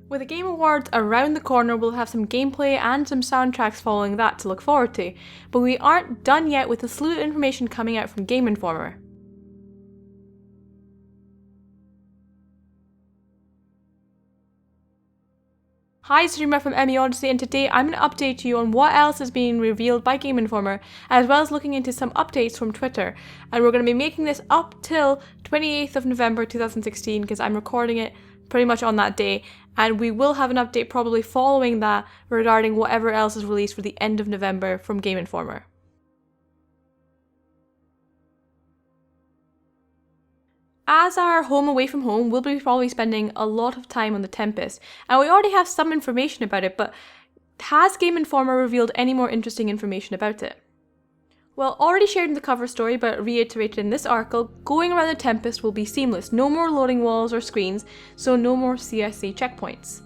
With the Game Awards around the corner, we'll have some gameplay and some soundtracks following that to look forward to, but we aren't done yet with the slew of information coming out from Gameinformer. Hi, Streamer from MEOdyssey, and today I'm going to update you on what else is being revealed by Gameinformer, as well as looking into some updates from Twitter. And we're going to be making this up till 28th of November 2016, because I'm recording it pretty much on that day, and we will have an update probably following that regarding whatever else is released for the end of November from Gameinformer. As our home away from home, we'll be probably spending a lot of time on the Tempest, and we already have some information about it, but has Gameinformer revealed any more interesting information about it? Well, already shared in the cover story, but reiterated in this article, going around the Tempest will be seamless, no more loading walls or screens, so no more CSC checkpoints.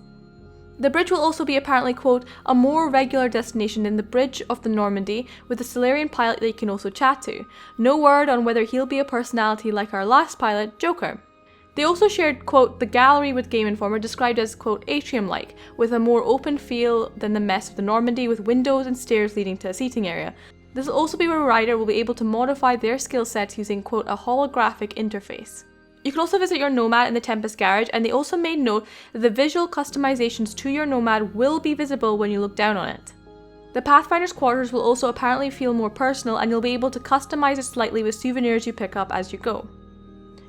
The bridge will also be apparently, quote, a more regular destination than the bridge of the Normandy, with a Solarian pilot that you can also chat to. No word on whether he'll be a personality like our last pilot, Joker. They also shared, quote, the gallery with Gameinformer described as, quote, atrium-like, with a more open feel than the mess of the Normandy, with windows and stairs leading to a seating area. This will also be where a rider will be able to modify their skill sets using, quote, a holographic interface. You can also visit your Nomad in the Tempest garage, and they also made note that the visual customizations to your Nomad will be visible when you look down on it. The Pathfinder's quarters will also apparently feel more personal, and you'll be able to customize it slightly with souvenirs you pick up as you go.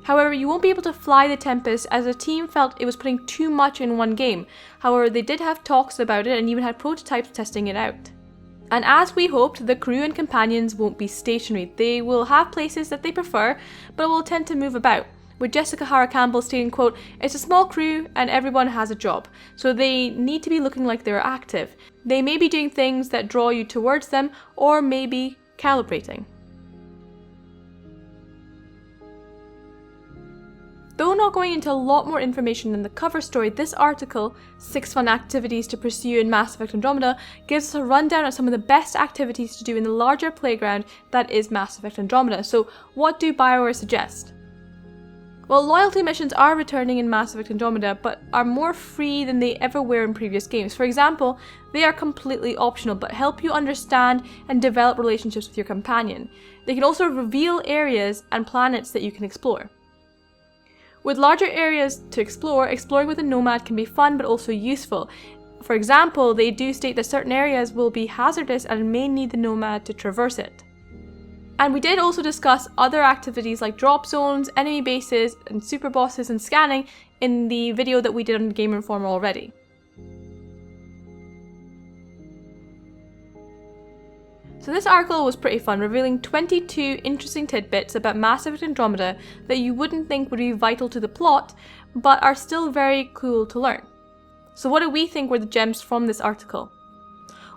However, you won't be able to fly the Tempest, as the team felt it was putting too much in one game. However, they did have talks about it and even had prototypes testing it out. And as we hoped, the crew and companions won't be stationary. They will have places that they prefer, but will tend to move about. With Jessica Hara-Campbell stating, quote, it's a small crew and everyone has a job, so they need to be looking like they're active. They may be doing things that draw you towards them, or maybe calibrating. Though not going into a lot more information than the cover story, this article, 6 fun activities to pursue in Mass Effect Andromeda, gives us a rundown of some of the best activities to do in the larger playground that is Mass Effect Andromeda. So what do BioWare suggest? Well, loyalty missions are returning in Mass Effect Andromeda, but are more free than they ever were in previous games. For example, they are completely optional, but help you understand and develop relationships with your companion. They can also reveal areas and planets that you can explore. With larger areas to explore, exploring with a Nomad can be fun but also useful. For example, they do state that certain areas will be hazardous and may need the Nomad to traverse it. And we did also discuss other activities like drop zones, enemy bases, and super bosses and scanning in the video that we did on Gameinformer already. So this article was pretty fun, revealing 22 interesting tidbits about Mass Effect Andromeda that you wouldn't think would be vital to the plot, but are still very cool to learn. So what do we think were the gems from this article?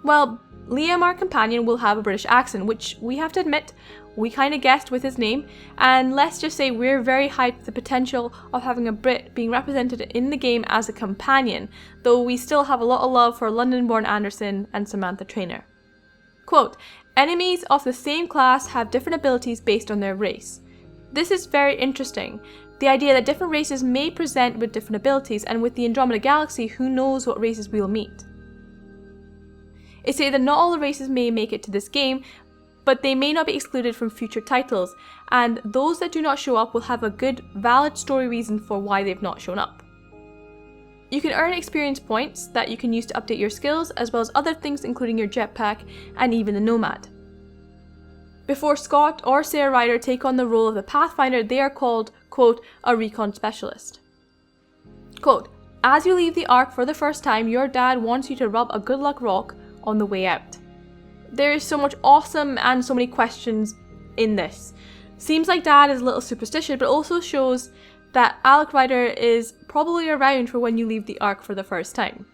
Well, Liam, our companion, will have a British accent, which we have to admit, we kind of guessed with his name, and let's just say we're very hyped for the potential of having a Brit being represented in the game as a companion, though we still have a lot of love for London-born Anderson and Samantha Traynor. Quote, enemies of the same class have different abilities based on their race. This is very interesting. The idea that different races may present with different abilities, and with the Andromeda Galaxy, who knows what races we'll meet. It says that not all the races may make it to this game, but they may not be excluded from future titles, and those that do not show up will have a good, valid story reason for why they've not shown up. You can earn experience points that you can use to update your skills, as well as other things including your jetpack and even the Nomad. Before Scott or Sarah Ryder take on the role of the Pathfinder, they are called, quote, a recon specialist. Quote, as you leave the Ark for the first time, your dad wants you to rub a good luck rock on the way out. There is so much awesome and so many questions in this. Seems like Dad is a little superstitious, but also shows that Alec Ryder is probably around for when you leave the Ark for the first time.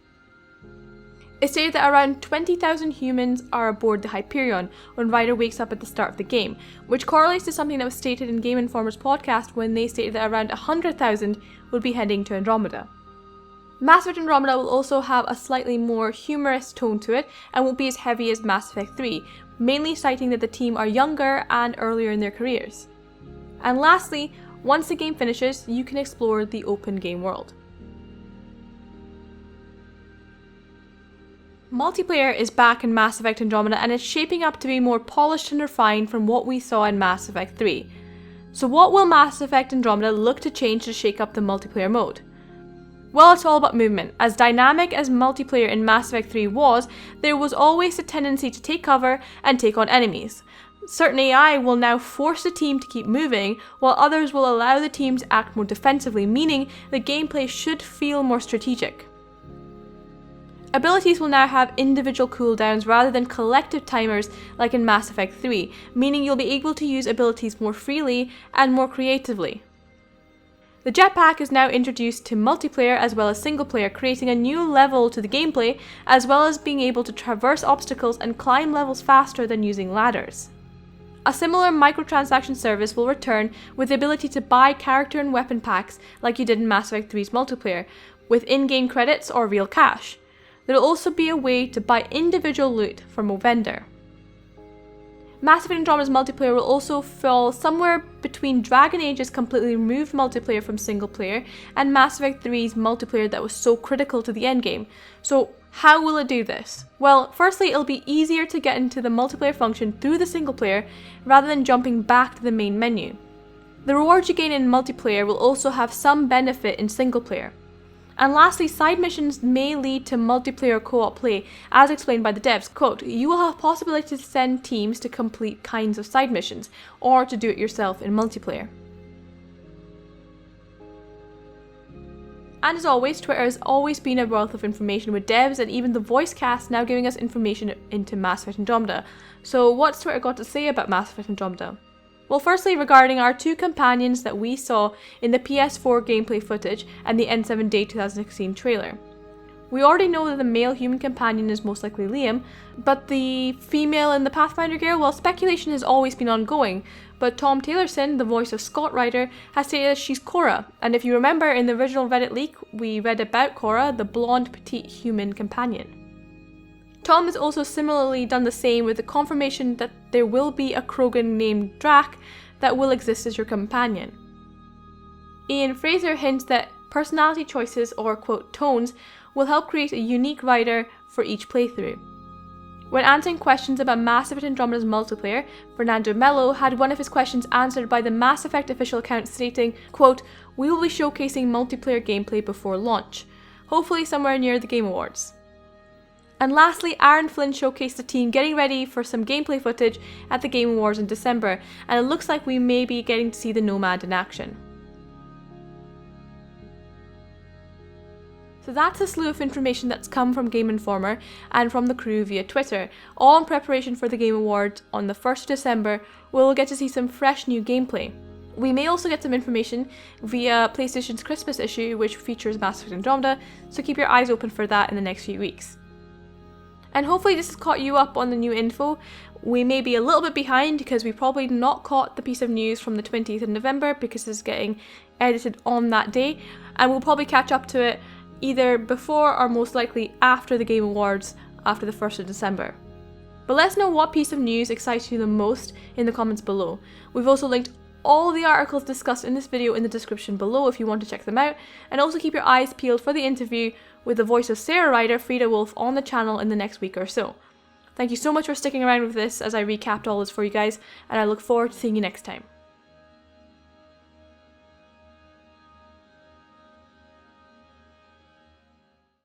It stated that around 20,000 humans are aboard the Hyperion when Ryder wakes up at the start of the game, which correlates to something that was stated in Gameinformer's podcast when they stated that around 100,000 would be heading to Andromeda. Mass Effect Andromeda will also have a slightly more humorous tone to it and won't be as heavy as Mass Effect 3, mainly citing that the team are younger and earlier in their careers. And lastly, once the game finishes, you can explore the open game world. Multiplayer is back in Mass Effect Andromeda and it's shaping up to be more polished and refined from what we saw in Mass Effect 3. So what will Mass Effect Andromeda look to change to shake up the multiplayer mode? Well, it's all about movement. As dynamic as multiplayer in Mass Effect 3 was, there was always a tendency to take cover and take on enemies. Certain AI will now force the team to keep moving, while others will allow the team to act more defensively, meaning the gameplay should feel more strategic. Abilities will now have individual cooldowns rather than collective timers like in Mass Effect 3, meaning you'll be able to use abilities more freely and more creatively. The jetpack is now introduced to multiplayer as well as single player, creating a new level to the gameplay, as well as being able to traverse obstacles and climb levels faster than using ladders. A similar microtransaction service will return with the ability to buy character and weapon packs like you did in Mass Effect 3's multiplayer, with in-game credits or real cash. There will also be a way to buy individual loot from a vendor. Mass Effect Andromeda's multiplayer will also fall somewhere between Dragon Age's completely removed multiplayer from single player and Mass Effect 3's multiplayer that was so critical to the endgame. So how will it do this? Well, firstly, it'll be easier to get into the multiplayer function through the single player rather than jumping back to the main menu. The rewards you gain in multiplayer will also have some benefit in single player. And lastly, side missions may lead to multiplayer co-op play, as explained by the devs. Quote, you will have possibility to send teams to complete kinds of side missions, or to do it yourself in multiplayer. And as always, Twitter has always been a wealth of information, with devs and even the voice cast now giving us information into Mass Effect Andromeda. So what's Twitter got to say about Mass Effect Andromeda? Well, firstly, regarding our two companions that we saw in the PS4 gameplay footage and the N7 Day 2016 trailer. We already know that the male human companion is most likely Liam, but the female in the Pathfinder gear, well, speculation has always been ongoing, but Tom Taylorson, the voice of Scott Ryder, has stated that she's Cora, and if you remember in the original Reddit leak, we read about Cora, the blonde petite human companion. Tom has also similarly done the same with the confirmation that there will be a Krogan named Drac that will exist as your companion. Ian Fraser hints that personality choices, or quote tones, will help create a unique rider for each playthrough. When answering questions about Mass Effect Andromeda's multiplayer, Fernando Mello had one of his questions answered by the Mass Effect official account stating, quote, we will be showcasing multiplayer gameplay before launch, hopefully somewhere near the Game Awards. And lastly, Aaron Flynn showcased the team getting ready for some gameplay footage at the Game Awards in December, and it looks like we may be getting to see the Nomad in action. So that's a slew of information that's come from Gameinformer and from the crew via Twitter, all in preparation for the Game Awards on the 1st of December, where we'll get to see some fresh new gameplay. We may also get some information via PlayStation's Christmas issue, which features Mass Effect Andromeda, so keep your eyes open for that in the next few weeks. And hopefully this has caught you up on the new info. We may be a little bit behind because we probably not caught the piece of news from the 20th of November because it's getting edited on that day, and we'll probably catch up to it either before or most likely after the Game Awards after the 1st of December. But let us know what piece of news excites you the most in the comments below. We've also linked all the articles discussed in this video in the description below if you want to check them out, and also keep your eyes peeled for the interview with the voice of Sarah Ryder, Frida Wolf, on the channel in the next week or so. Thank you so much for sticking around with this as I recapped all this for you guys, and I look forward to seeing you next time.